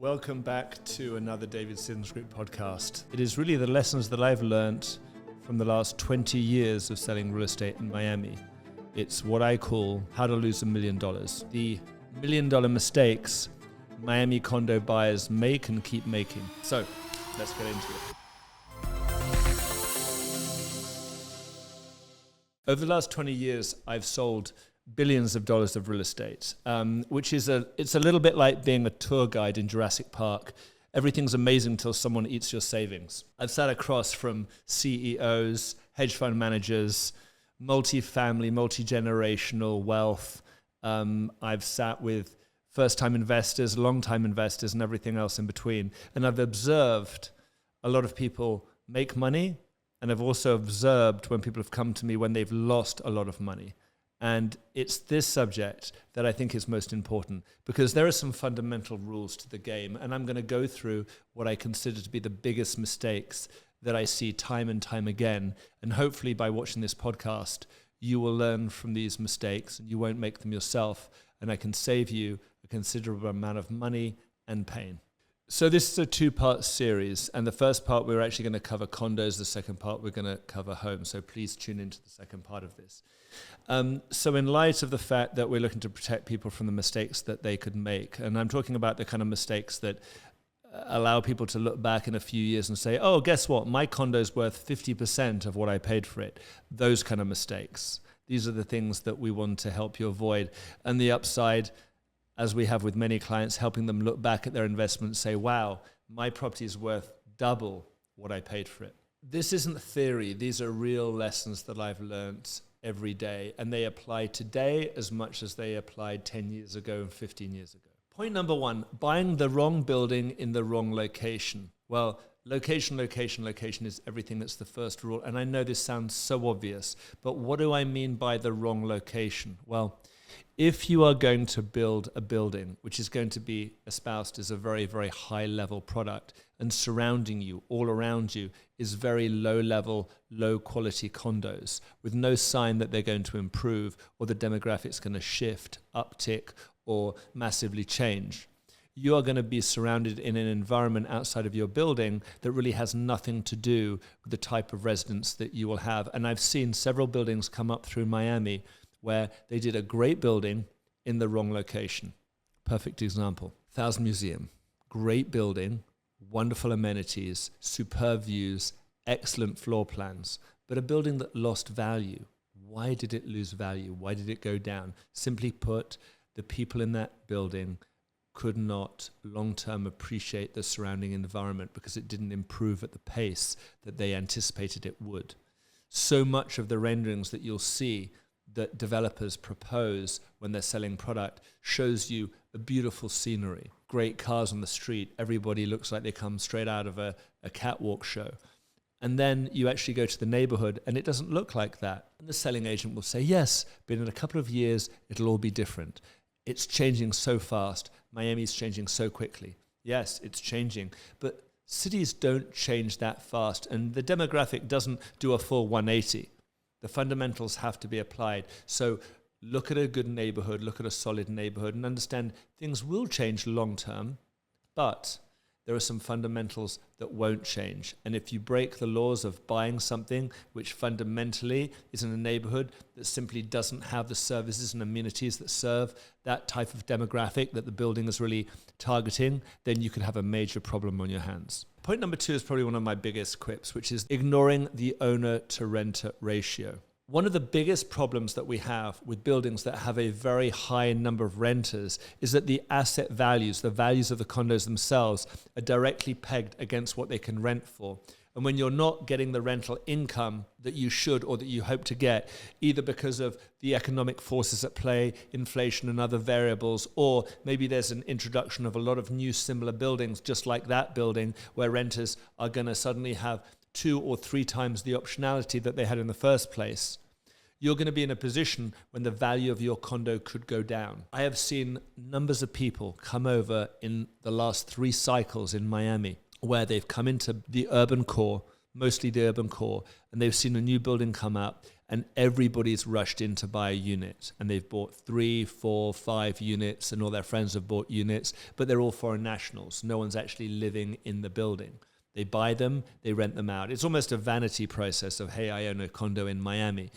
Welcome back to another David Siddons Group podcast. It is really the lessons that I've learned from the last 20 years of selling real estate in Miami. It's what I call how to lose $1 million. The $1 million mistakes Miami condo buyers make and keep making. So let's get into it. Over the last 20 years, I've sold billions of dollars of real estate, which is it's a little bit like being a tour guide in Jurassic Park. Everything's amazing until someone eats your savings. I've sat across from CEOs, hedge fund managers, multi-family, multi-generational wealth. I've sat with first-time investors, long-time investors, and everything else in between. And I've observed a lot of people make money, and I've also observed when people have come to me when they've lost a lot of money. And it's this subject that I think is most important because there are some fundamental rules to the game. And I'm going to go through what I consider to be the biggest mistakes that I see time and time again. And hopefully by watching this podcast, you will learn from these mistakes and you won't make them yourself. And I can save you a considerable amount of money and pain. So this is a two-part series. And the first part, we're actually going to cover condos. The second part, we're going to cover homes. So please tune into the second part of this. So in light of the fact that we're looking to protect people from the mistakes that they could make, and I'm talking about the kind of mistakes that allow people to look back in a few years and say, oh, guess what? My condo's worth 50% of what I paid for it. Those kind of mistakes. These are the things that we want to help you avoid. And the upside, as we have with many clients, helping them look back at their investment and say, wow, my property is worth double what I paid for it. This isn't theory. These are real lessons that I've learned every day, and they apply today as much as they applied 10 years ago and 15 years ago. Point number one, buying the wrong building in the wrong location. Well, location is everything. That's the first rule. And I know this sounds so obvious, but what do I mean by the wrong location? Well, if you are going to build a building which is going to be espoused as a very, very high level product, and surrounding you, all around you, is very low level, low quality condos with no sign that they're going to improve or the demographics going to shift, uptick, or massively change, you are going to be surrounded in an environment outside of your building that really has nothing to do with the type of residence that you will have. And I've seen several buildings come up through Miami where they did a great building in the wrong location. Perfect example. Thousand Museum, great building, wonderful amenities, superb views, excellent floor plans, but a building that lost value. Why did it lose value? Why did it go down? Simply put, the people in that building could not long-term appreciate the surrounding environment because it didn't improve at the pace that they anticipated it would. So much of the renderings that you'll see that developers propose when they're selling product shows you a beautiful scenery, great cars on the street, everybody looks like they come straight out of a catwalk show. And then you actually go to the neighborhood and it doesn't look like that. And the selling agent will say, yes, but in a couple of years, it'll all be different. It's changing so fast. Miami's changing so quickly. Yes, it's changing, but cities don't change that fast. And the demographic doesn't do a full 180. The fundamentals have to be applied. So look at a good neighborhood, look at a solid neighborhood, and understand things will change long term, but there are some fundamentals that won't change. And if you break the laws of buying something which fundamentally is in a neighborhood that simply doesn't have the services and amenities that serve that type of demographic that the building is really targeting, then you could have a major problem on your hands. Point number two is probably one of my biggest quips, which is ignoring the owner to renter ratio. One of the biggest problems that we have with buildings that have a very high number of renters is that the asset values, the values of the condos themselves, are directly pegged against what they can rent for. And when you're not getting the rental income that you should or that you hope to get, either because of the economic forces at play, inflation and other variables, or maybe there's an introduction of a lot of new similar buildings, just like that building, where renters are going to suddenly have 2 or 3 times the optionality that they had in the first place, you're going to be in a position when the value of your condo could go down. I have seen numbers of people come over in the last 3 cycles in Miami where they've come into the urban core, mostly the urban core, and they've seen a new building come up, and everybody's rushed in to buy a unit, and they've bought 3, 4, 5 units, and all their friends have bought units, but they're all foreign nationals. No one's actually living in the building. They buy them, they rent them out. It's almost a vanity process of, hey, I own a condo in Miami.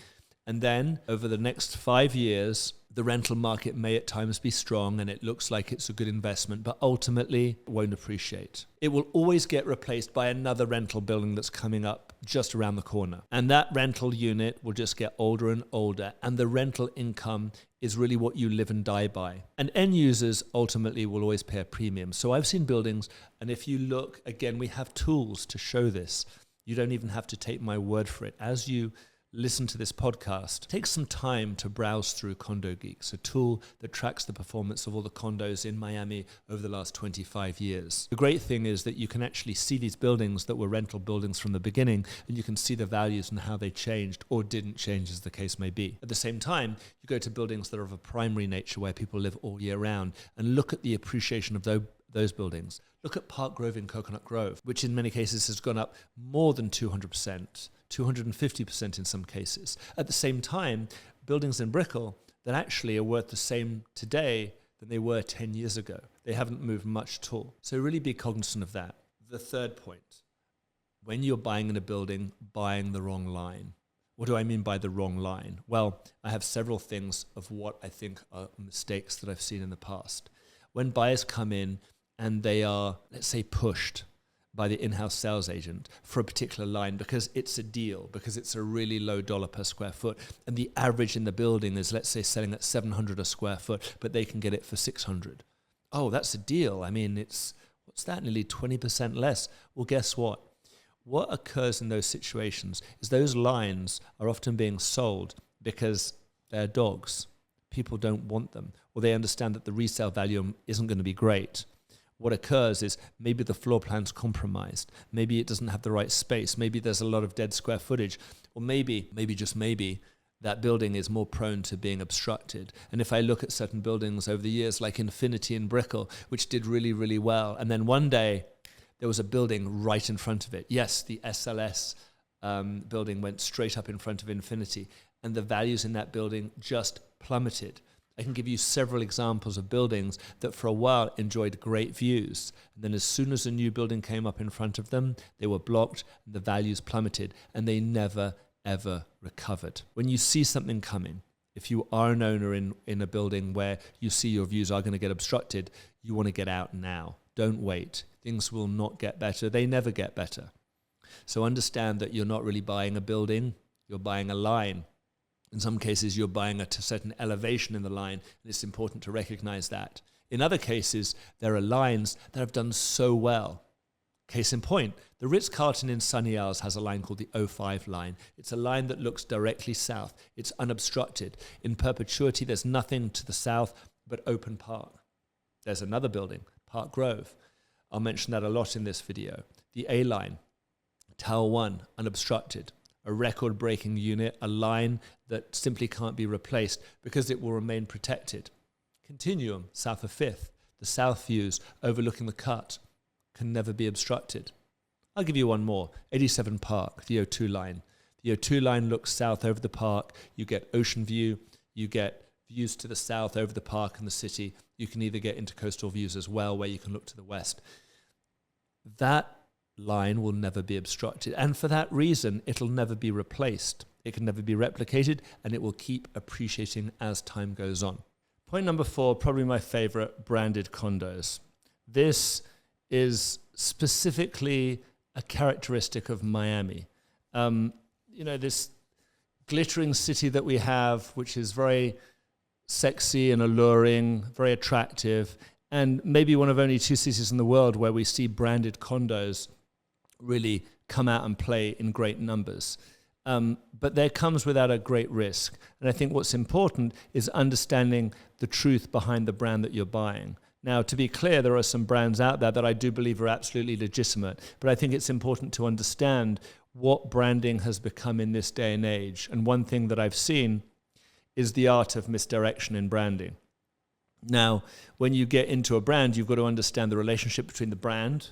And then over the next 5 years, the rental market may at times be strong and it looks like it's a good investment, but ultimately won't appreciate. It will always get replaced by another rental building that's coming up just around the corner. And that rental unit will just get older and older. And the rental income is really what you live and die by. And end users ultimately will always pay a premium. So I've seen buildings, and if you look, again, we have tools to show this. You don't even have to take my word for it. As you listen to this podcast, take some time to browse through Condo Geeks, a tool that tracks the performance of all the condos in Miami over the last 25 years. The great thing is that you can actually see these buildings that were rental buildings from the beginning, and you can see the values and how they changed or didn't change, as the case may be. At the same time, you go to buildings that are of a primary nature where people live all year round and look at the appreciation of those buildings. Look at Park Grove in Coconut Grove, which in many cases has gone up more than 200%. 250% in some cases. At the same time, buildings in Brickell that actually are worth the same today than they were 10 years ago. They haven't moved much at all. So really be cognizant of that. The third point, when you're buying in a building, buying the wrong line. What do I mean by the wrong line? Well, I have several things of what I think are mistakes that I've seen in the past. When buyers come in and they are, let's say, pushed by the in-house sales agent for a particular line because it's a deal, because it's a really low dollar per square foot, and the average in the building is, let's say, selling at $700 a square foot, but they can get it for $600. Oh, that's a deal. I mean, what's that, nearly 20% less? Well, guess what? What occurs in those situations is those lines are often being sold because they're dogs. People don't want them, or they understand that the resale value isn't going to be great. What occurs is maybe the floor plan's compromised. Maybe it doesn't have the right space. Maybe there's a lot of dead square footage. Or maybe just maybe, that building is more prone to being obstructed. And if I look at certain buildings over the years, like Infinity in Brickell, which did really, really well, and then one day there was a building right in front of it. Yes, the SLS building went straight up in front of Infinity, and the values in that building just plummeted. I can give you several examples of buildings that for a while enjoyed great views. And then as soon as a new building came up in front of them, they were blocked, and the values plummeted, and they never, ever recovered. When you see something coming, if you are an owner in a building where you see your views are going to get obstructed, you want to get out now. Don't wait. Things will not get better. They never get better. So understand that you're not really buying a building, you're buying a line. In some cases, you're buying a certain elevation in the line, and it's important to recognize that. In other cases, there are lines that have done so well. Case in point, the Ritz-Carlton in Sunny Isles has a line called the 05 line. It's a line that looks directly south. It's unobstructed. In perpetuity, there's nothing to the south but open park. There's another building, Park Grove. I'll mention that a lot in this video. The A line, Tower 1, unobstructed. A record-breaking unit, a line that simply can't be replaced because it will remain protected. Continuum, south of 5th, the south views overlooking the cut can never be obstructed. I'll give you one more, 87 Park, the O2 line. The O2 line looks south over the park. You get ocean view, you get views to the south over the park and the city. You can either get intercoastal views as well, where you can look to the west. That line will never be obstructed, and for that reason it'll never be replaced. It can never be replicated, and it will keep appreciating as time goes on. Point number 4, probably my favorite, branded condos. This is specifically a characteristic of Miami. This glittering city that we have, which is very sexy and alluring, very attractive, and maybe one of only 2 cities in the world where we see branded condos really come out and play in great numbers. But there comes without a great risk. And I think what's important is understanding the truth behind the brand that you're buying. Now, to be clear, there are some brands out there that I do believe are absolutely legitimate, but I think it's important to understand what branding has become in this day and age. And one thing that I've seen is the art of misdirection in branding. Now, when you get into a brand, you've got to understand the relationship between the brand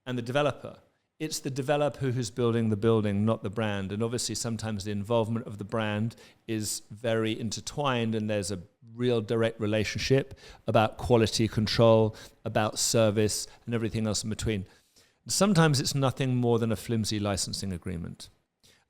and the developer. it's the developer who's building the building, not the brand. And obviously sometimes the involvement of the brand is very intertwined, and there's a real direct relationship about quality control, about service, and everything else in between. Sometimes it's nothing more than a flimsy licensing agreement.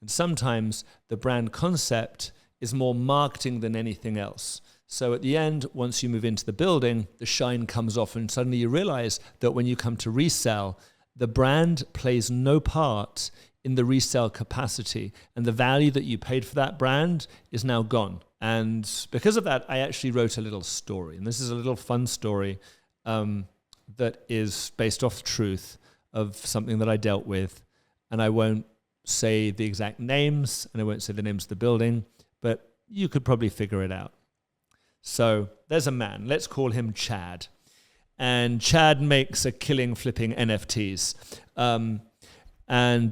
And sometimes the brand concept is more marketing than anything else. So at the end, once you move into the building, the shine comes off, and suddenly you realize that when you come to resell, the brand plays no part in the resale capacity, and the value that you paid for that brand is now gone. And because of that, I actually wrote a little story, and this is a little fun story that is based off truth of something that I dealt with, and I won't say the exact names, and I won't say the names of the building, but you could probably figure it out. So there's a man, let's call him Chad. And Chad makes a killing flipping NFTs and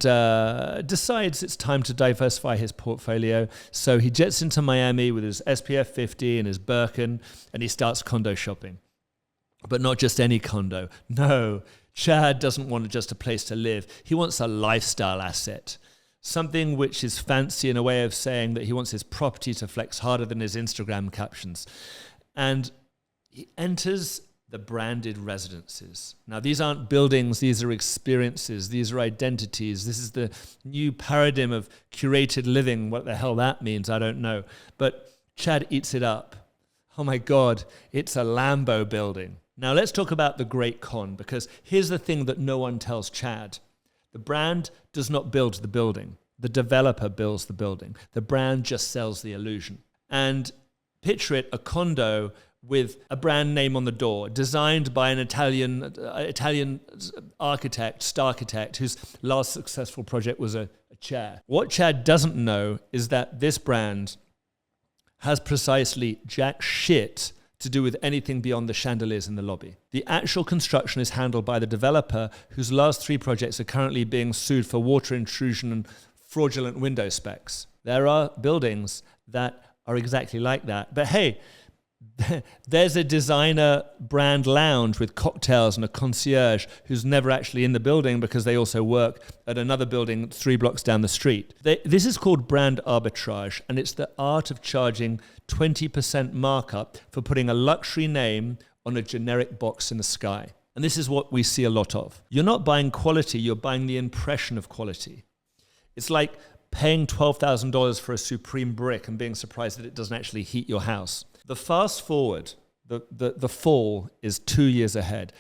decides it's time to diversify his portfolio. So he jets into Miami with his SPF 50 and his Birkin, and he starts condo shopping. But not just any condo. No, Chad doesn't want just a place to live. He wants a lifestyle asset. Something which is fancy in a way of saying that he wants his property to flex harder than his Instagram captions. And he enters the branded residences. Now, these aren't buildings, these are experiences, these are identities. This is the new paradigm of curated living. What the hell that means, I don't know. But Chad eats it up. Oh my God, it's a Lambo building. Now, let's talk about the great con, because here's the thing that no one tells Chad. The brand does not build the building. The developer builds the building. The brand just sells the illusion. And picture it, a condo with a brand name on the door, designed by an Italian architect, Starchitect, whose last successful project was a chair. What Chad doesn't know is that this brand has precisely jack shit to do with anything beyond the chandeliers in the lobby. The actual construction is handled by the developer, whose last 3 projects are currently being sued for water intrusion and fraudulent window specs. There are buildings that are exactly like that. But hey, there's a designer brand lounge with cocktails and a concierge who's never actually in the building because they also work at another building 3 blocks down the street. This is called brand arbitrage, and it's the art of charging 20% markup for putting a luxury name on a generic box in the sky. And this is what we see a lot of. You're not buying quality, you're buying the impression of quality. It's like paying $12,000 for a Supreme brick and being surprised that it doesn't actually heat your house. The fast forward, the fall is 2 years ahead.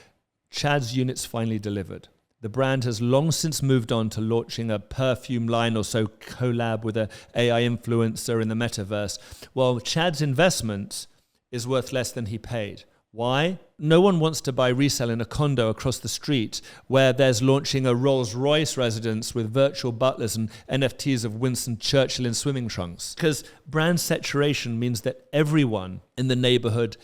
Chad's unit's finally delivered. The brand has long since moved on to launching a perfume line or so collab with an AI influencer in the metaverse, while Chad's investment is worth less than he paid. Why? No one wants to buy resale in a condo across the street where there's launching a Rolls-Royce residence with virtual butlers and NFTs of Winston Churchill in swimming trunks. Because brand saturation means that everyone in the neighborhood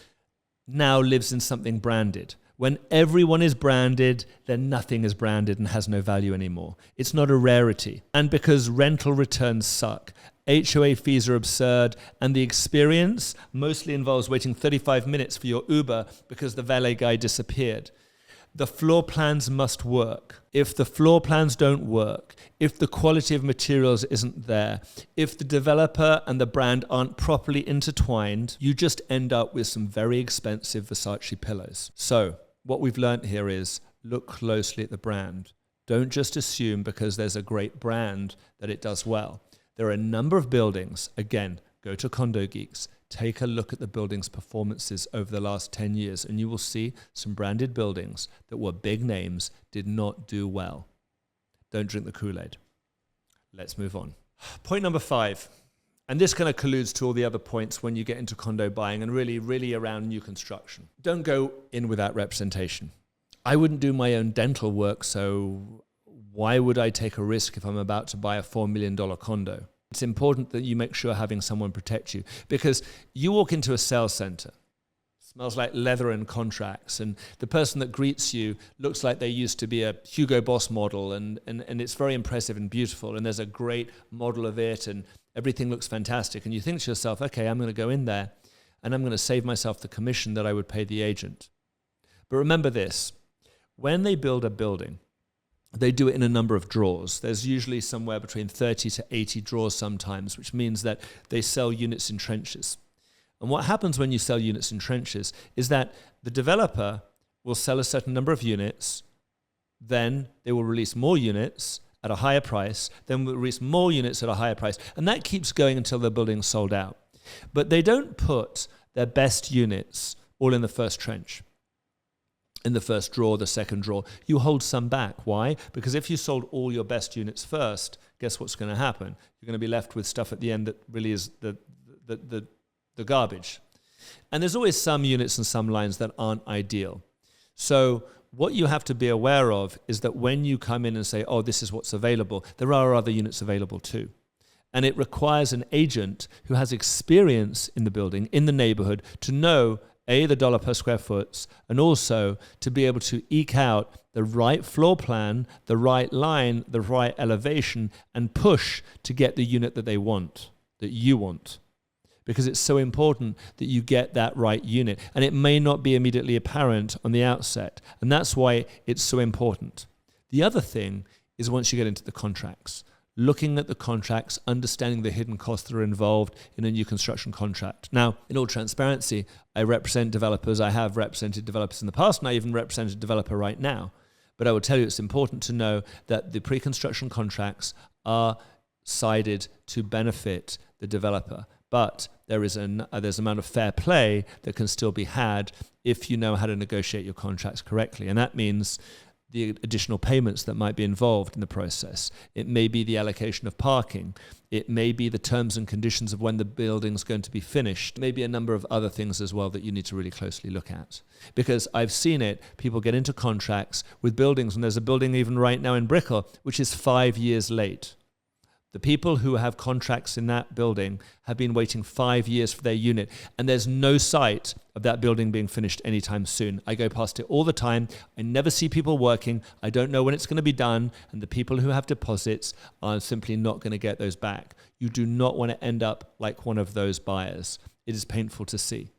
now lives in something branded. When everyone is branded, then nothing is branded and has no value anymore. It's not a rarity. And because rental returns suck, HOA fees are absurd, and the experience mostly involves waiting 35 minutes for your Uber because the valet guy disappeared. The floor plans must work. If the floor plans don't work, if the quality of materials isn't there, if the developer and the brand aren't properly intertwined, you just end up with some very expensive Versace pillows. So what we've learned here is look closely at the brand. Don't just assume because there's a great brand that it does well. There are a number of buildings, again, go to Condo Geeks, take a look at the buildings' performances over the last 10 years, and you will see some branded buildings that were big names did not do well. Don't drink the Kool-Aid. Let's move on. Point number 5, and this kind of colludes to all the other points when you get into condo buying and really around new construction. Don't go in without representation. I wouldn't do my own dental work, so why would I take a risk if I'm about to buy a $4 million condo? It's important that you make sure having someone protect you, because you walk into a sales center, smells like leather and contracts, and the person that greets you looks like they used to be a Hugo Boss model, and it's very impressive and beautiful, and there's a great model of it, and everything looks fantastic, and you think to yourself, okay, I'm going to go in there, and I'm going to save myself the commission that I would pay the agent. But remember this, when they build a building, they do it in a number of draws. There's usually somewhere between 30 to 80 draws sometimes, which means that they sell units in trenches. And what happens when you sell units in trenches is that the developer will sell a certain number of units, then they will release more units at a higher price, then will release more units at a higher price, and that keeps going until the building's sold out. But they don't put their best units all in the first trench, in the first drawer, the second drawer. You hold some back. Why? Because if you sold all your best units first, guess what's going to happen? You're going to be left with stuff at the end that really is the garbage. And there's always some units and some lines that aren't ideal. So what you have to be aware of is that when you come in and say, oh, this is what's available, there are other units available too. And it requires an agent who has experience in the building, in the neighborhood, to know, A, the dollar per square foot, and also to be able to eke out the right floor plan, the right line, the right elevation, and push to get the unit that they want, that you want. Because it's so important that you get that right unit. And it may not be immediately apparent on the outset. And that's why it's so important. The other thing is once you get into the contracts, looking at the contracts, understanding the hidden costs that are involved in a new construction contract. Now, in all transparency, I represent developers. I have represented developers in the past, and I even represent a developer right now. But I will tell you it's important to know that the pre-construction contracts are sided to benefit the developer. But there's an amount of fair play that can still be had if you know how to negotiate your contracts correctly. And that means the additional payments that might be involved in the process. It may be the allocation of parking. It may be the terms and conditions of when the building's going to be finished. Maybe a number of other things as well that you need to really closely look at. Because I've seen it, people get into contracts with buildings, and there's a building even right now in Brickell, which is 5 years late. The people who have contracts in that building have been waiting 5 years for their unit, and there's no sight of that building being finished anytime soon. I go past it all the time. I never see people working. I don't know when it's going to be done, and the people who have deposits are simply not going to get those back. You do not want to end up like one of those buyers. It is painful to see.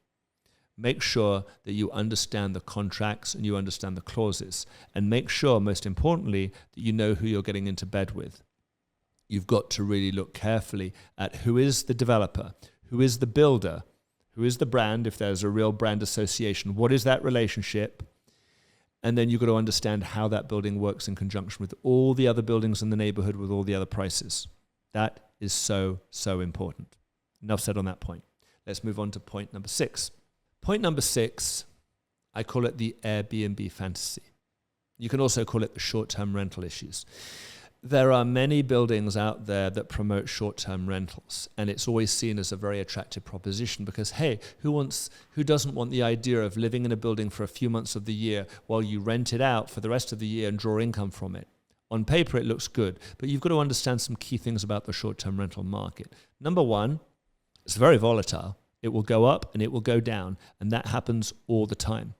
Make sure that you understand the contracts and you understand the clauses, and make sure, most importantly, that you know who you're getting into bed with. You've got to really look carefully at who is the developer, who is the builder, who is the brand, if there's a real brand association, what is that relationship? And then you've got to understand how that building works in conjunction with all the other buildings in the neighborhood, with all the other prices. That is so, so important. Enough said on that point. Let's move on to point number 6. Point number 6, I call it the Airbnb fantasy. You can also call it the short-term rental issues. There are many buildings out there that promote short-term rentals, and it's always seen as a very attractive proposition because, hey, who doesn't want the idea of living in a building for a few months of the year while you rent it out for the rest of the year and draw income from it? On paper, it looks good, but you've got to understand some key things about the short-term rental market. Number one, it's very volatile. It will go up and it will go down, and that happens all the time.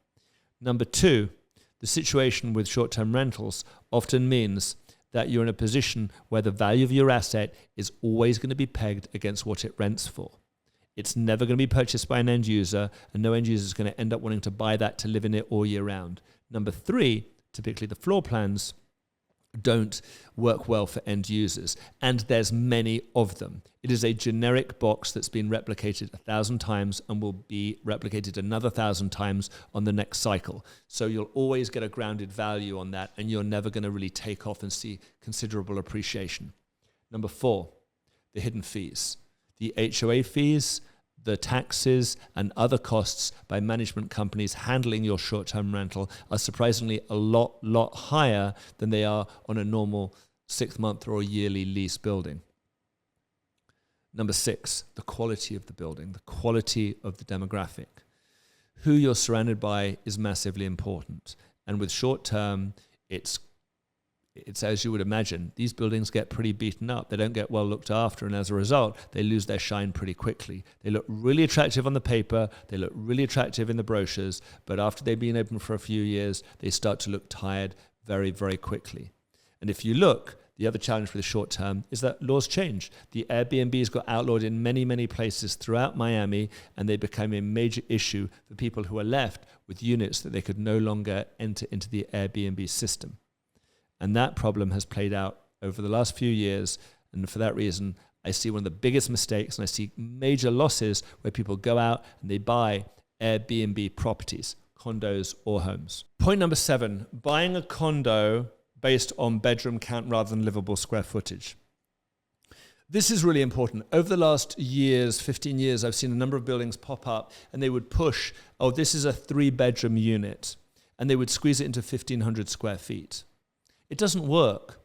Number two, the situation with short-term rentals often means that you're in a position where the value of your asset is always going to be pegged against what it rents for. It's never going to be purchased by an end user, and no end user is going to end up wanting to buy that to live in it all year round. Number three, typically the floor plans don't work well for end users, and there's many of them. It is a generic box that's been replicated 1,000 times and will be replicated another 1,000 times on the next cycle. So you'll always get a grounded value on that, and you're never going to really take off and see considerable appreciation. Number four, the hidden fees. The HOA fees, the taxes, and other costs by management companies handling your short-term rental are surprisingly a lot higher than they are on a normal 6-month or yearly lease building. Number 6, the quality of the building, the quality of the demographic. Who you're surrounded by is massively important. And with short-term, it's as you would imagine, these buildings get pretty beaten up. They don't get well looked after, and as a result, they lose their shine pretty quickly. They look really attractive on the paper, they look really attractive in the brochures, but after they've been open for a few years, they start to look tired very, very quickly. And if you look, the other challenge with the short term is that laws change. The Airbnbs got outlawed in many, many places throughout Miami, and they became a major issue for people who are left with units that they could no longer enter into the Airbnb system. And that problem has played out over the last few years. And for that reason, I see one of the biggest mistakes and I see major losses where people go out and they buy Airbnb properties, condos or homes. Point number 7, buying a condo based on bedroom count rather than livable square footage. This is really important. Over the last years, 15 years, I've seen a number of buildings pop up and they would push, oh, this is a 3-bedroom unit, and they would squeeze it into 1,500 square feet. It doesn't work.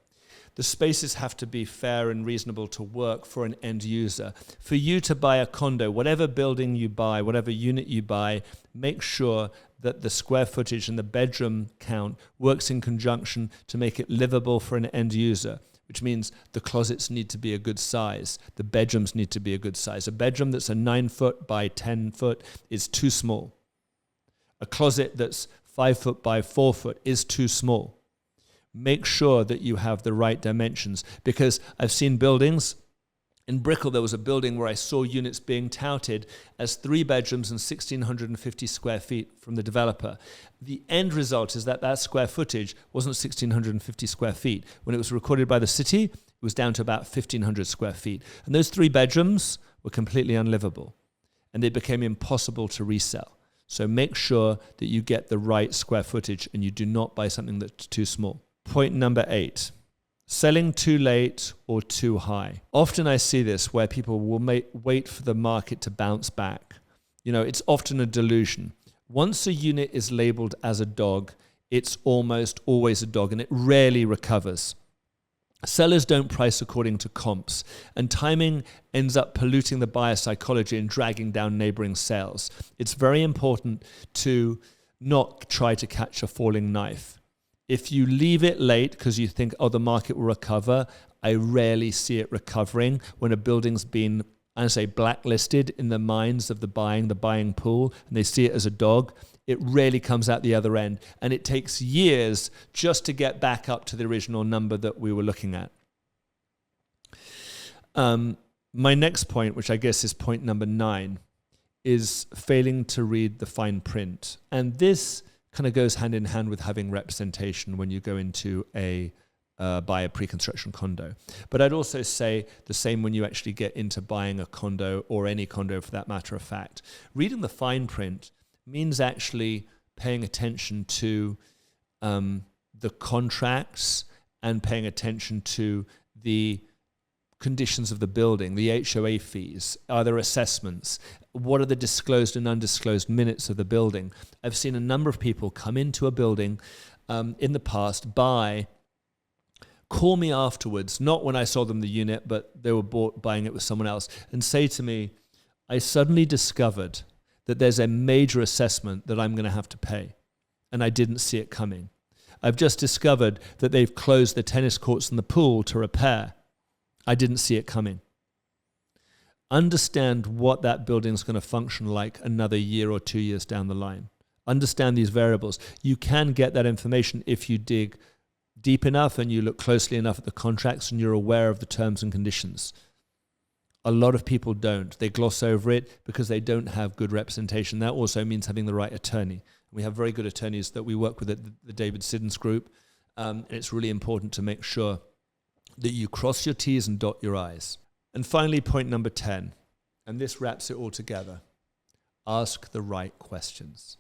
The spaces have to be fair and reasonable to work for an end user. For you to buy a condo, whatever building you buy, whatever unit you buy, make sure that the square footage and the bedroom count works in conjunction to make it livable for an end user, which means the closets need to be a good size. The bedrooms need to be a good size. A bedroom that's a 9 foot by 10 foot is too small. A closet that's 5 foot by 4 foot is too small. Make sure that you have the right dimensions, because I've seen buildings. In Brickell, there was a building where I saw units being touted as 3 bedrooms and 1,650 square feet from the developer. The end result is that that square footage wasn't 1,650 square feet. When it was recorded by the city, it was down to about 1,500 square feet. And those 3 bedrooms were completely unlivable, and they became impossible to resell. So make sure that you get the right square footage and you do not buy something that's too small. Point number 8. Selling too late or too high. Often I see this where people will wait for the market to bounce back. It's often a delusion. Once a unit is labeled as a dog, it's almost always a dog and it rarely recovers. Sellers don't price according to comps, and timing ends up polluting the buyer psychology and dragging down neighboring sales. It's very important to not try to catch a falling knife. If you leave it late because you think, oh, the market will recover, I rarely see it recovering when a building's been, I say, blacklisted in the minds of the buying pool, and they see it as a dog. It rarely comes out the other end, and it takes years just to get back up to the original number that we were looking at. My next point, which I guess is point number 9, is failing to read the fine print. And this kind of goes hand in hand with having representation when you go into buy a pre-construction condo. But I'd also say the same when you actually get into buying a condo, or any condo for that matter of fact. Reading the fine print means actually paying attention to the contracts and paying attention to the conditions of the building, the HOA fees, are there assessments, what are the disclosed and undisclosed minutes of the building. I've seen a number of people come into a building in the past, call me afterwards, not when I sold them the unit, but they were buying it with someone else, and say to me, I suddenly discovered that there's a major assessment that I'm going to have to pay, and I didn't see it coming. I've just discovered that they've closed the tennis courts and the pool to repair. I didn't see it coming. Understand what that building is going to function like another year or 2 years down the line. Understand these variables. You can get that information if you dig deep enough and you look closely enough at the contracts and you're aware of the terms and conditions. A lot of people don't. They gloss over it because they don't have good representation. That also means having the right attorney. We have very good attorneys that we work with at the David Siddons group. And it's really important to make sure that you cross your T's and dot your I's. And finally, point number 10, and this wraps it all together. Ask the right questions.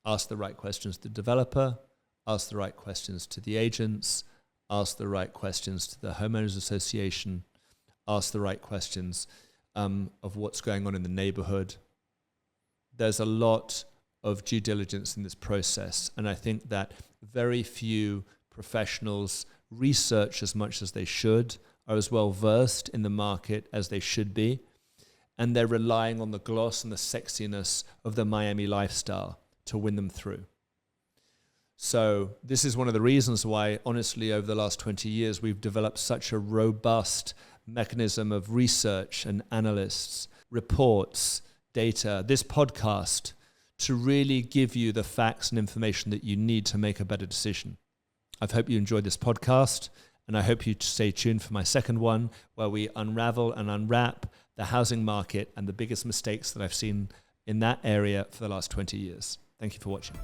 Ask the right questions to the developer, ask the right questions to the agents, ask the right questions to the homeowners association, ask the right questions of what's going on in the neighborhood. There's a lot of due diligence in this process, and I think that very few professionals research as much as they should, are as well versed in the market as they should be, and they're relying on the gloss and the sexiness of the Miami lifestyle to win them through. So this is one of the reasons why, honestly, over the last 20 years, we've developed such a robust mechanism of research and analysts, reports, data, this podcast, to really give you the facts and information that you need to make a better decision. I hope you enjoyed this podcast, and I hope you stay tuned for my second one, where we unravel and unwrap the housing market and the biggest mistakes that I've seen in that area for the last 20 years. Thank you for watching.